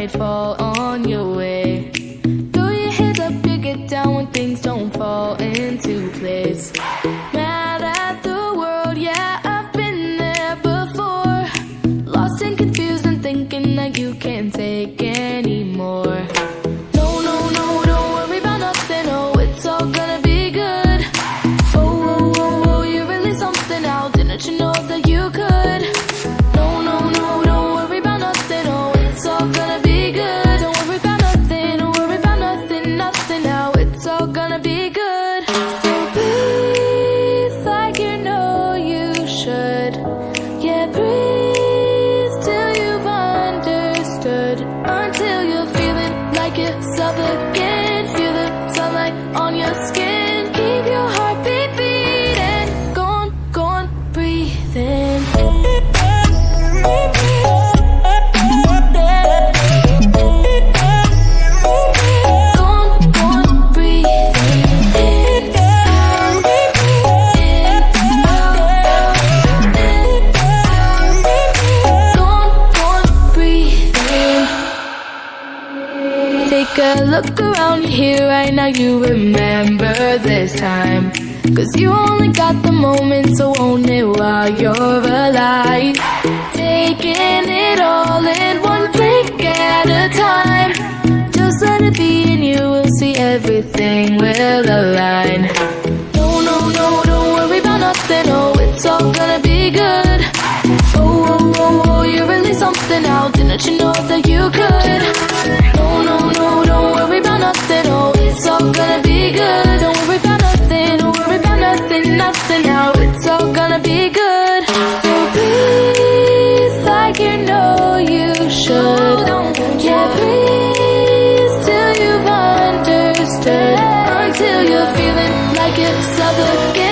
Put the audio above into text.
might fall on your way. Throw your hands up, you get down when things don't fall into place. Mad at the world, yeah, I've been there before. Lost and confused and thinking that you can't take anymore. No, no, no, don't worry about nothing, oh, it's all gonna be good. Oh, oh, oh, oh, you're really something now, didn't you know that you could? No, no, no, don't worry about nothing, oh, it's all gonna be good. Don't worry about nothing, don't worry about nothing, nothing now, it's all gonna be good. So breathe like you know you should. Yeah, breathe till you've understood. Until you're feeling like yourself again. Feel the sunlight on your skin. Keep your heartbeat beating. Go on, breathe in. Take a look around you here right now, you remember this time. Cause you only got the moment, so own it while you're alive. Taking it all in one blink at a time. Just let it be and you will see everything will align. No, no, no, don't worry about nothing, oh, it's all gonna be good. Oh, oh, oh, oh, you're really something now, didn't you know that you could? No, no, no, don't worry about nothing, oh, it's all gonna be good. Don't worry about nothing, don't worry about nothing, nothing now, it's all gonna be good. So breathe like you know you should. Yeah, breathe till you've understood. Until you're feeling like yourself again.